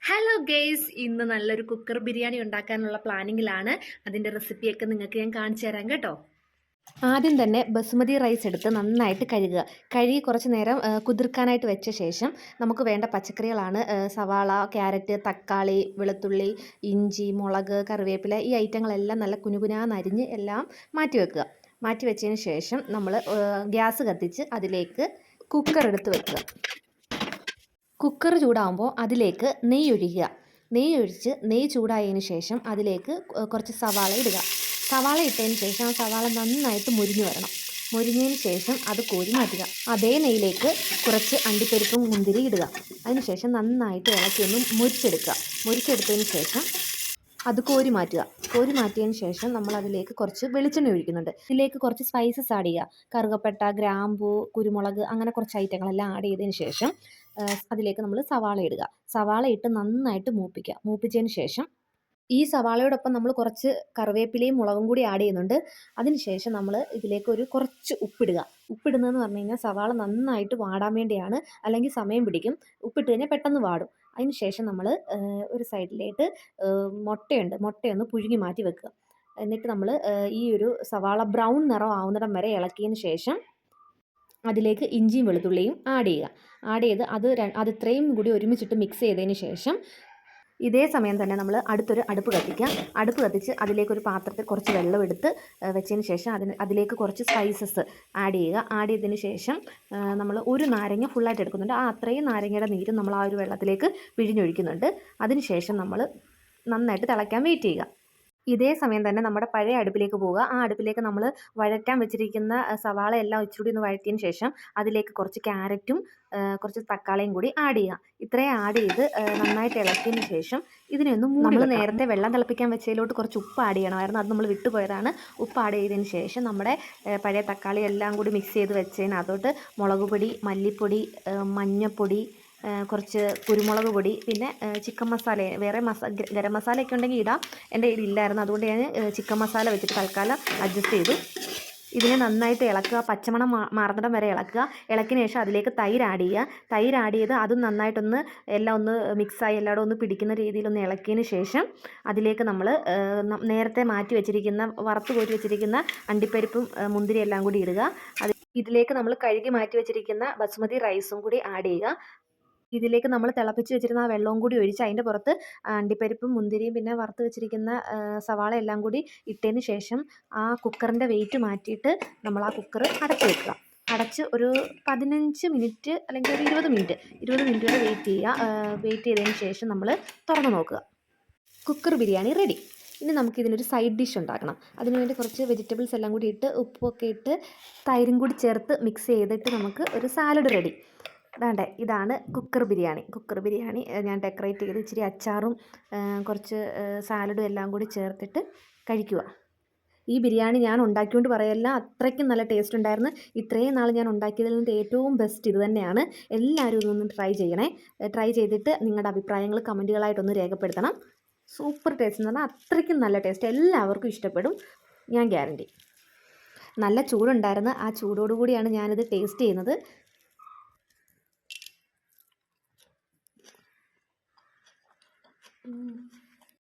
Hello guys, ഇന്ന് നല്ലൊരു cooker biryani ഉണ്ടാക്കാനുള്ള പ്ലാനിങ്ങിലാണ്. അതിൻ്റെ റെസിപ്പിയൊക്കെ നിങ്ങൾക്ക് ഞാൻ കാണിച്ചു തരാം കേട്ടോ. ആദ്യം തന്നെ ബസുമതി റൈസ് എടുത്ത് നന്നായിട്ട് കഴുകുക. കഴുകി കുറച്ച് നേരം കുതിർക്കാനായിട്ട് വെച്ച ശേഷം നമുക്ക് വേണ്ട പച്ചക്കറികളാണ് സവാള, ക്യാരറ്റ്, തക്കാളി, വെളുത്തുള്ളി, ഇഞ്ചി, മുളക്, കറിവേപ്പില. ഈ ഐറ്റങ്ങളെല്ലാം നല്ല കുനുകുനാന്നരിഞ്ഞ് എല്ലാം മാറ്റി വെക്കുക. മാറ്റി വെച്ചതിന് ശേഷം നമ്മൾ ഗ്യാസ് കത്തിച്ച് അതിലേക്ക് കുക്കർ എടുത്ത് വെക്കുക. കുക്കർ ചൂടാകുമ്പോൾ അതിലേക്ക് നെയ്യ് ഒഴിക്കുക. നെയ്യ് ചൂടായതിന് ശേഷം അതിലേക്ക് കുറച്ച് സവാള ഇടുക. സവാള ഇട്ടതിന് ശേഷം ആ സവാള നന്നായിട്ട് മുരിഞ്ഞു വരണം. മുരിഞ്ഞതിന് ശേഷം അത് കോരി മാറ്റുക. അതേ നെയ്യിലേക്ക് കുറച്ച് അണ്ടിപ്പരിപ്പും മുന്തിരി ഇടുക. അതിന് ശേഷം നന്നായിട്ട് ഇളക്കി ഒന്ന് മുരിച്ചെടുക്കുക. മുരിച്ചെടുത്തതിന് ശേഷം അത് കോരി മാറ്റുക. കോരി മാറ്റിയതിന് ശേഷം നമ്മൾ അതിലേക്ക് കുറച്ച് വെളിച്ചെണ്ണ ഒഴിക്കുന്നുണ്ട്. ഇതിലേക്ക് കുറച്ച് സ്പൈസസ് ആഡ് ചെയ്യുക. കറുകപ്പട്ട, ഗ്രാമ്പൂ, കുരുമുളക്, അങ്ങനെ കുറച്ച് ഐറ്റങ്ങളെല്ലാം ആഡ് ചെയ്തതിന് ശേഷം അതിലേക്ക് നമ്മൾ സവാള ഇടുക. സവാള ഇട്ട് നന്നായിട്ട് മൂപ്പിക്കുക. മൂപ്പിച്ചതിന് ശേഷം ഈ സവാളയോടൊപ്പം നമ്മൾ കുറച്ച് കറിവേപ്പിലയും മുളകും കൂടി ആഡ് ചെയ്യുന്നുണ്ട്. അതിനുശേഷം നമ്മൾ ഇതിലേക്ക് കുറച്ച് ഉപ്പിടുക. ഉപ്പിടുന്നതെന്ന് പറഞ്ഞു കഴിഞ്ഞാൽ സവാള നന്നായിട്ട് വാടാൻ വേണ്ടിയാണ്, അല്ലെങ്കിൽ സമയം പിടിക്കും. ഉപ്പിട്ട് കഴിഞ്ഞാൽ പെട്ടെന്ന് വാടും. അതിന് ശേഷം നമ്മൾ ഒരു സൈഡിലേക്ക് മുട്ടയൊന്ന് പുഴുങ്ങി മാറ്റി വെക്കുക. എന്നിട്ട് നമ്മൾ ഈ ഒരു സവാള ബ്രൗൺ നിറം ആവുന്നിടം വരെ ഇളക്കിയതിന് ശേഷം അതിലേക്ക് ഇഞ്ചിയും വെളുത്തുള്ളിയും ആഡ് ചെയ്യുക. ആഡ് ചെയ്ത് അത് ഇത്രയും കൂടി ഒരുമിച്ചിട്ട് മിക്സ് ചെയ്തതിന് ശേഷം ഇതേ സമയം തന്നെ നമ്മൾ അടുത്തൊരു അടുപ്പ് കത്തിക്കുക. അടുപ്പ് കത്തിച്ച് അതിലേക്കൊരു പാത്രത്തിൽ കുറച്ച് വെള്ളം എടുത്ത് വെച്ചതിന് ശേഷം അതിലേക്ക് കുറച്ച് സ്പൈസസ് ആഡ് ചെയ്യുക. ആഡ് ചെയ്തതിന് ശേഷം നമ്മൾ ഒരു നാരങ്ങ ഫുള്ളായിട്ട് എടുക്കുന്നുണ്ട്. അത്രയും നാരങ്ങയുടെ നീര് നമ്മൾ ആ ഒരു വെള്ളത്തിലേക്ക് പിഴിഞ്ഞൊഴിക്കുന്നുണ്ട്. അതിന് ശേഷം നമ്മൾ നന്നായിട്ട് തിളയ്ക്കാൻ വെയിറ്റ് ചെയ്യുക. ഇതേ സമയം തന്നെ നമ്മുടെ പഴയ അടുപ്പിലേക്ക് പോവുക. ആ അടുപ്പിലേക്ക് നമ്മൾ വഴറ്റാൻ വെച്ചിരിക്കുന്ന സവാള എല്ലാം ഇച്ചിരി ഒന്ന് വഴറ്റിയതിന് ശേഷം അതിലേക്ക് കുറച്ച് ക്യാരറ്റും കുറച്ച് തക്കാളിയും കൂടി ആഡ് ചെയ്യുക. ഇത്രയും ആഡ് ചെയ്ത് നന്നായിട്ട് ഇളക്കിയതിന് ശേഷം ഇതിനൊന്ന് നമ്മൾ നേരത്തെ വെള്ളം തിളപ്പിക്കാൻ വെച്ചതിലോട്ട് കുറച്ച് ഉപ്പ് ആഡ് ചെയ്യണമായിരുന്നു. അത് നമ്മൾ വിട്ടുപോയതാണ്. ഉപ്പ് ആഡ് ചെയ്തതിന് ശേഷം നമ്മുടെ പഴയ തക്കാളി എല്ലാം കൂടി മിക്സ് ചെയ്ത് വെച്ചതിനകത്തോട്ട് മുളക് പൊടി, മല്ലിപ്പൊടി, മഞ്ഞൾപ്പൊടി, കുറച്ച് കുരുമുളക് പൊടി, പിന്നെ ചിക്കൻ മസാല, വേറെ ഗരം മസാലയൊക്കെ ഉണ്ടെങ്കിൽ ഇടാം. എൻ്റെ കയ്യിലില്ലായിരുന്നു, അതുകൊണ്ട് ഞാൻ ചിക്കൻ മസാല വെച്ചിട്ട് തൽക്കാലം അഡ്ജസ്റ്റ് ചെയ്തു. ഇതിനെ നന്നായിട്ട് ഇളക്കുക. പച്ചമണം മാറുന്നിടം വരെ ഇളക്കുക. ഇളക്കിയതിന് ശേഷം അതിലേക്ക് തൈര് ആഡ് ചെയ്യുക. തൈര് ആഡ് ചെയ്ത് അതും നന്നായിട്ടൊന്ന് എല്ലാം ഒന്ന് മിക്സായി എല്ലായിടും ഒന്ന് പിടിക്കുന്ന രീതിയിലൊന്ന് ഇളക്കിയതിന് ശേഷം അതിലേക്ക് നമ്മൾ നേരത്തെ മാറ്റി വെച്ചിരിക്കുന്ന വറുത്ത് കോരി വെച്ചിരിക്കുന്ന അണ്ടിപ്പരിപ്പും മുന്തിരി എല്ലാം കൂടി ഇടുക. ഇതിലേക്ക് നമ്മൾ കഴുകി മാറ്റി വെച്ചിരിക്കുന്ന ബസുമതി റൈസും കൂടി ആഡ് ചെയ്യുക. ഇതിലേക്ക് നമ്മൾ തിളപ്പിച്ച് വെച്ചിരുന്ന ആ വെള്ളവും കൂടി ഒഴിച്ച് അതിൻ്റെ പുറത്ത് അണ്ടിപ്പരിപ്പും മുന്തിരിയും പിന്നെ വറുത്ത് വെച്ചിരിക്കുന്ന സവാള എല്ലാം കൂടി ഇട്ടതിന് ശേഷം ആ കുക്കറിൻ്റെ വെയിറ്റ് മാറ്റിയിട്ട് നമ്മൾ ആ കുക്കർ അടച്ച് വെക്കുക. അടച്ച് ഒരു 15 മിനിറ്റ് അല്ലെങ്കിൽ ഒരു 20 മിനിറ്റ് വരെ വെയിറ്റ് ചെയ്യുക. വെയിറ്റ് ചെയ്തതിന് ശേഷം നമ്മൾ തുറന്ന് നോക്കുക. Cooker biryani ready. ഇനി നമുക്കിതിനൊരു സൈഡ് ഡിഷ് ഉണ്ടാക്കണം. അതിനുവേണ്ടി കുറച്ച് വെജിറ്റബിൾസ് എല്ലാം കൂടി ഇട്ട് ഉപ്പൊക്കെ ഇട്ട് തൈരും കൂടി ചേർത്ത് മിക്സ് ചെയ്തിട്ട് നമുക്ക് ഒരു സാലഡ് റെഡി. വേണ്ടേ, ഇതാണ് കുക്കർ ബിരിയാണി. ഞാൻ ഡെക്കറേറ്റ് ചെയ്ത് ഇച്ചിരി അച്ചാറും കുറച്ച് സാലഡും എല്ലാം കൂടി ചേർത്തിട്ട് കഴിക്കുക. ഈ ബിരിയാണി ഞാൻ ഉണ്ടാക്കിക്കൊണ്ട് പറയല്ല, അത്രയ്ക്കും നല്ല ടേസ്റ്റ് ഉണ്ടായിരുന്നു. ഇത്രയും നാൾ ഞാൻ ഉണ്ടാക്കിയതിൽ നിന്ന് ഏറ്റവും ബെസ്റ്റ് ഇത് തന്നെയാണ്. എല്ലാവരും ഇതൊന്ന് ട്രൈ ചെയ്യണേ. ട്രൈ ചെയ്തിട്ട് നിങ്ങളുടെ അഭിപ്രായങ്ങൾ കമൻറ്റുകളായിട്ടൊന്ന് രേഖപ്പെടുത്തണം. സൂപ്പർ ടേസ്റ്റ് എന്ന് പറഞ്ഞാൽ അത്രയ്ക്കും നല്ല ടേസ്റ്റ്, എല്ലാവർക്കും ഇഷ്ടപ്പെടും, ഞാൻ ഗ്യാരണ്ടി. നല്ല ചൂടുണ്ടായിരുന്നു. ആ ചൂടോടുകൂടിയാണ് ഞാനിത് ടേസ്റ്റ് ചെയ്യുന്നത്.